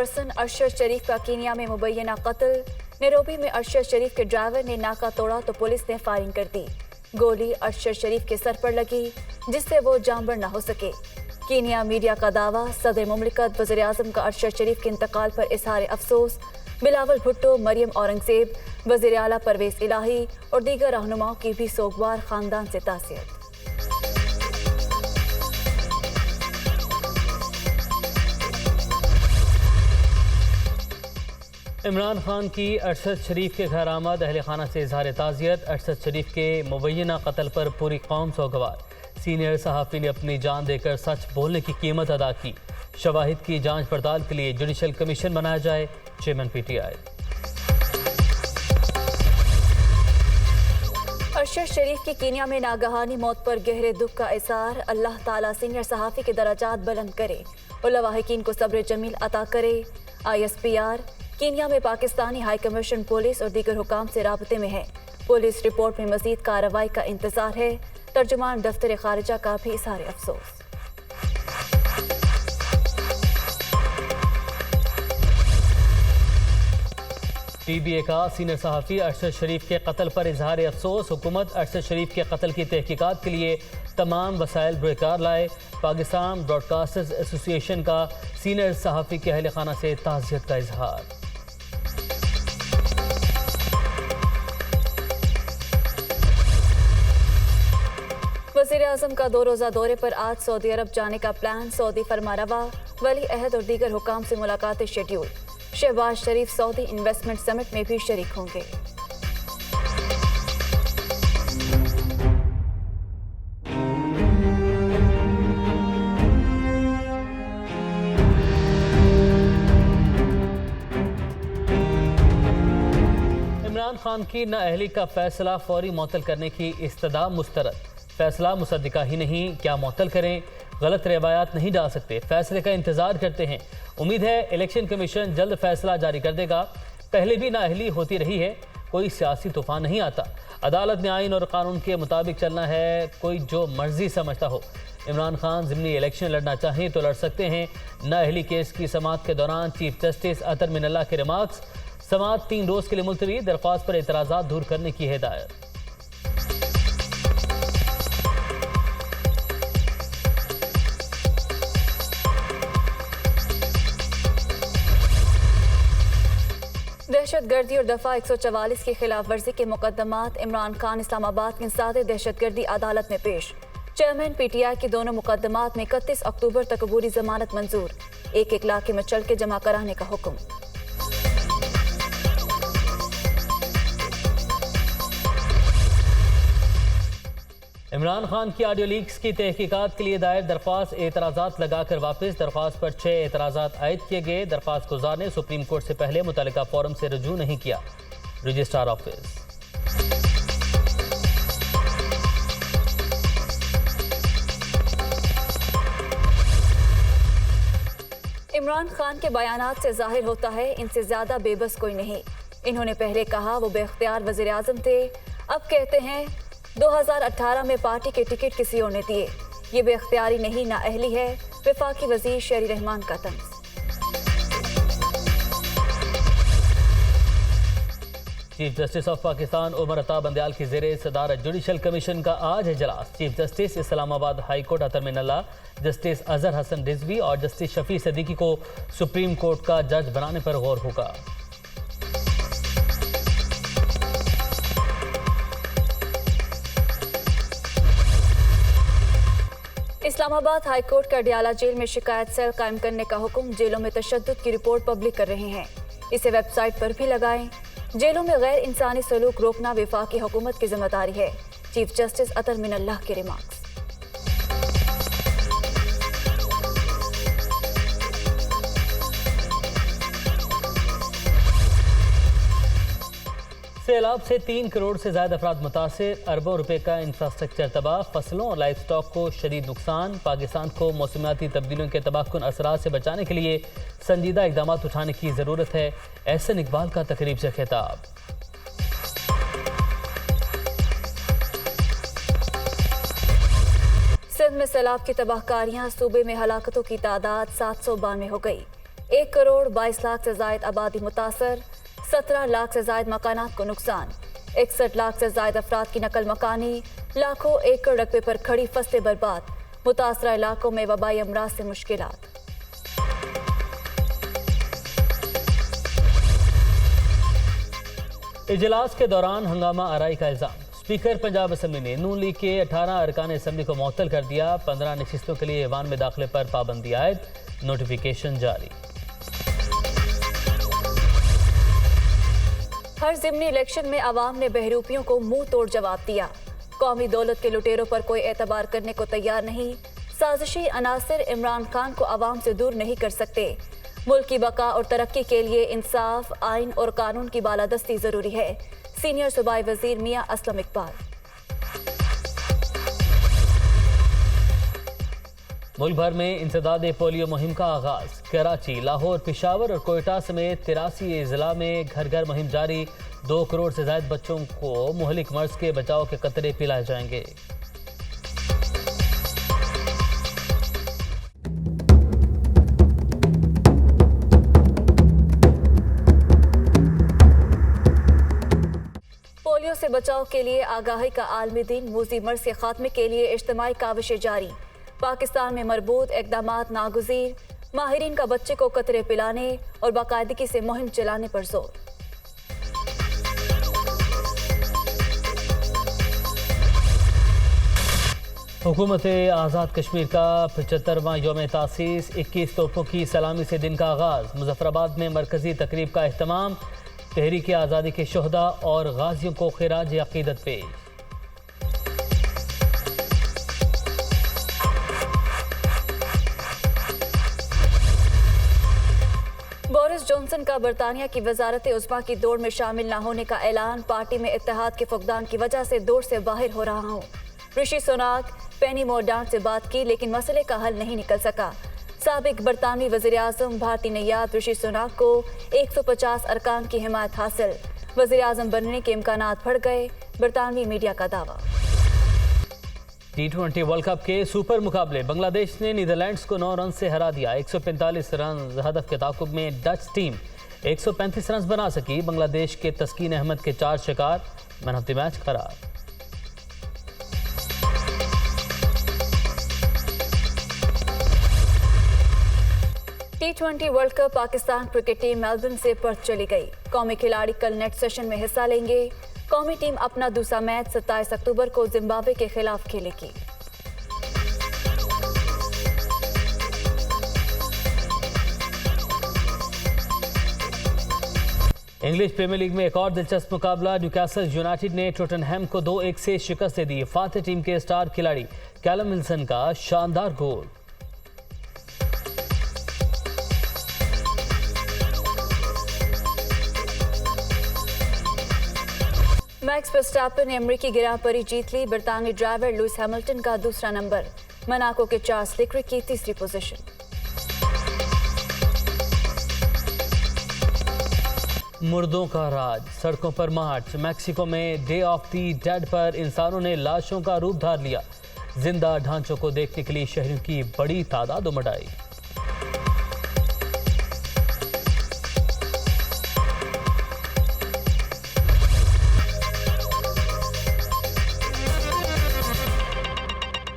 Person Arshad शरीफ का Kenya में मुबैना कत्ल। नैरोबी में अरशद शरीफ के ड्राइवर ने नाका तोड़ा तो पुलिस ने फायरिंग कर दी। गोली अरशद शरीफ के सर पर लगी जिससे वो जांबर न हो सके। कीनिया मीडिया का दावा, सदर मुमलिकत वज़ीर आज़म का अरशद शरीफ के इंतकाल पर इजहार अफसोस। बिलावल भुट्टो, मरियम औरंगजेब, वज़ीर आला परवेज इलाही और दीगर रहनुमाओं की भी सोगवार खानदान से तासियत। इमरान खान की अरशद शरीफ के घर आमद, अहल खाना से इजहार ताज़ियत। अरशद शरीफ के मुबैना कत्ल पर पूरी कौम सोगवार। सीनियर सहाफ़ी ने अपनी जान देकर सच बोलने की कीमत अदा की। शवाहिद की जांच पड़ताल के लिए जुडिशल कमीशन बनाया जाए, चेयरमैन PTI। अरशद शरीफ की कीनिया में नागहानी मौत पर गहरे दुख का इज़हार। अल्लाह ताला सीनियर सहाफ़ी के दराजात बुलंद करे और लवाहिकीन को सब्र जमील अता करे। ISPR कीनिया में पाकिस्तानी हाई कमीशन पुलिस और दीगर हुकाम से राबते में है। पुलिस रिपोर्ट में मजीद कार्रवाई का इंतजार है। तर्जुमान दफ्तर खारिजा का भी इजहार अफसोस। TBA का सीनियर सहाफ़ी अरशद शरीफ के कत्ल पर इजहार अफसोस। हुकूमत अरशद शरीफ के कत्ल की तहकीकात के लिए तमाम वसाइल बेकार लाए। पाकिस्तान ब्रॉडकास्टर्स एसोसिएशन का सीनियर सहाफ़ी के अहल खाना से ताज़ियत का इजहार। वज़ीर आज़म का 2 रोज़ा दौरे पर आज सऊदी अरब जाने का प्लान। सऊदी फरमारवा, वली अहद और दीगर हुकाम से मुलाकातें शेड्यूल। शहबाज शरीफ सऊदी इन्वेस्टमेंट समिट में भी शरीक होंगे। इमरान खान की नाअहली का फैसला फौरी मुअत्तल करने की इस्तदा मुस्तरद। फैसला मुसद्दिका ही नहीं, क्या मुअत्तल करें? गलत रवायात नहीं डाल सकते, फैसले का इंतजार करते हैं। उम्मीद है इलेक्शन कमीशन जल्द फैसला जारी कर देगा। पहले भी नाअहली होती रही है, कोई सियासी तूफान नहीं आता। अदालत ने आइन और कानून के मुताबिक चलना है, कोई जो मर्जी समझता हो। इमरान खान ज़िमनी इलेक्शन लड़ना चाहें तो लड़ सकते हैं। नाअहली केस की समाअत के दौरान चीफ जस्टिस अतर मिनल्ला के रिमार्क्स। समाअत 3 रोज़ के लिए मुलतवी, दरख्वास्त पर एतराज़ात दूर करने की हिदायत। दहशतगर्दी और दफ़ा 144 की खिलाफ वर्जी के मुकदमात। इमरान खान इस्लामाबाद की इंसदाद दहशतगर्दी अदालत में पेश। चेयरमैन PTI के दोनों मुकदमात में 31 अक्टूबर तक अबूरी जमानत मंजूर। 1-1 लाख के मचल के जमा कराने का हुक्म। इमरान खान की ऑडियो लीक्स की तहकीकात के लिए दायर दरख्वास्त एतराज़ात लगाकर वापस। दरख्वास्त पर 6 एतराज़ात आयद किए गए। दरख्वास्त गुजार ने सुप्रीम कोर्ट से पहले मुतल्लिका फोरम से रजू नहीं किया। Registrar office. इमरान खान के बयानात से जाहिर होता है इनसे ज्यादा बेबस कोई नहीं। इन्होंने पहले कहा वो बेख्तियार वज़ीर आज़म थे, अब कहते हैं 2018 में पार्टी के टिकट किसी और ने दिए। ये बेख्तियारी नहीं, नाअहली है। वफाकी वजीर शेरी रहमान का तंज। Chief justice of Pakistan Umar Ata Bandial की ज़ेरे सदारत जुडिशल कमीशन का आज इजलास। Chief justice Islamabad high court Athar Minallah, justice Azhar Hasan Rizvi और जस्टिस शफी सदीकी को सुप्रीम कोर्ट का जज बनाने पर गौर होगा। इस्लामाबाद हाई कोर्ट का अडियाला जेल में शिकायत सेल कायम करने का हुक्म। जेलों में तशद्दुद की रिपोर्ट पब्लिक कर रहे हैं, इसे वेबसाइट पर भी लगाएं। जेलों में गैर इंसानी सलूक रोकना वफाकी हुकूमत की जिम्मेदारी है। चीफ जस्टिस अतर मिनल्ला के रिमार्क्स। सैलाब से 3 करोड़ से ज्यादा अफराद मुतासिर। अरबों रुपए का इंफ्रास्ट्रक्चर तबाह। फसलों और लाइफ स्टॉक को शदीद नुकसान। पाकिस्तान को मौसमियाती तब्दीलियों के तबाहकुन असरात से बचाने के लिए संजीदा इकदाम उठाने की ज़रूरत है। एहसन इकबाल का तकरीब से खिताब। सिंध में सैलाब की तबाहकारियां। सूबे में हलाकतों की तादाद 792 हो गई। 1 करोड़ 22 लाख से जायद आबादी मुतासर, 17 लाख से जायद मकानात को नुकसान, 61 लाख से जायद अफराद की नकल मकानी, लाखों एकड़ रकबे पर खड़ी फसलें बर्बाद, मुतासरा इलाकों में वबाई अमराज से मुश्किलात। इजलास के दौरान हंगामा आराई का इल्जाम। स्पीकर पंजाब असम्बली ने नून लीग के 18 अरकान असम्बली को मुअत्तल कर दिया। 15 नशिस्तों के लिए ऐवान में दाखिले पर पाबंदी आयद, नोटिफिकेशन जारी। हर ज़िमनी इलेक्शन में आवाम ने बहरूपियों को मुंह तोड़ जवाब दिया। कौमी दौलत के लुटेरों पर कोई एतबार करने को तैयार नहीं। साजिशी अनासिर इमरान खान को आवाम से दूर नहीं कर सकते। मुल्क की बका और तरक्की के लिए इंसाफ, आइन और कानून की बालादस्ती जरूरी है। सीनियर सूबाई वजीर मियां असलम इकबाल। मुल्क भर में इंसदाद पोलियो मुहिम का आगाज। कराची, लाहौर, पेशावर और कोयटा समेत 83 जिला में घर घर मुहिम जारी। 2 करोड़ से ज्यादा बच्चों को मुहलिक मर्ज के बचाव के कतरे पिलाए जाएंगे। पोलियो से बचाव के लिए आगाही का आलमी दिन। मूजी मर्ज के खात्मे के लिए इज्तिमाई काविशें जारी। पाकिस्तान में मरबूत इक़दामात नागुज़ीर। माहिरीन का बच्चे को कतरे पिलाने और बाकायदगी से मुहिम चलाने पर जोर। हुकूमत आज़ाद कश्मीर का 75वां यौम तासीस। 21 तोपों की सलामी से दिन का आगाज। मुजफ्फराबाद में मरकजी तकरीब का एहतमाम। तहरीक आज़ादी के शोहदा और गाजियों को खिराज अकीदत पेश। बोरिस जॉनसन का बरतानिया की वजारत उज़्मा की दौड़ में शामिल न होने का ऐलान। पार्टी में इत्तेहाद के फुकदान की वजह से दौड़ से बाहर हो रहा हूँ। ऋषि सुनाक पेनी मोर्डांट से बात की लेकिन मसले का हल नहीं निकल सका। साबिक बरतानवी वज़ीर आज़म भारती नैयाब ऋषि सुनाक को 150 अरकान की हिमायत हासिल। वज़ीर आज़म बनने के इम्कानात बढ़ गए, बरतानवी मीडिया का दावा। T20 वर्ल्ड कप के सुपर मुकाबले। बांग्लादेश ने नीदरलैंड्स को 9 रन से हरा दिया। 145 रन हदफ के ताकुब में डच टीम 135 रन बना सकी। बांग्लादेश के तस्कीन अहमद के 4 शिकार। मैन ऑफ द मैच करार। T20 world cup Pakistan cricket team Melbourne से पर्थ चली गई। कौमी खिलाड़ी कल नेट सेशन में हिस्सा लेंगे। कौमी टीम अपना दूसरा मैच 27 अक्टूबर को जिम्बाब्वे के खिलाफ खेलेगी। इंग्लिश प्रीमियर लीग में एक और दिलचस्प मुकाबला। न्यूकासल यूनाइटेड ने टॉटनहैम को 2-1 से शिकस्त दे दी। फातह टीम के स्टार खिलाड़ी कैलम विल्सन का शानदार गोल। मैक्स वर्स्टैपन ने अमेरिकी ग्रां परी जीत ली। बरतानवी ड्राइवर लुइस हैमिल्टन का दूसरा नंबर। मोनाको के चार्ल्स लेक्लेर्क की तीसरी पोजीशन। मुर्दों का राज, सड़कों पर मार्च। मैक्सिको में डे ऑफ द डेड पर इंसानों ने लाशों का रूप धार लिया। जिंदा ढांचों को देखने के लिए शहरियों की बड़ी तादाद उमड़ आई।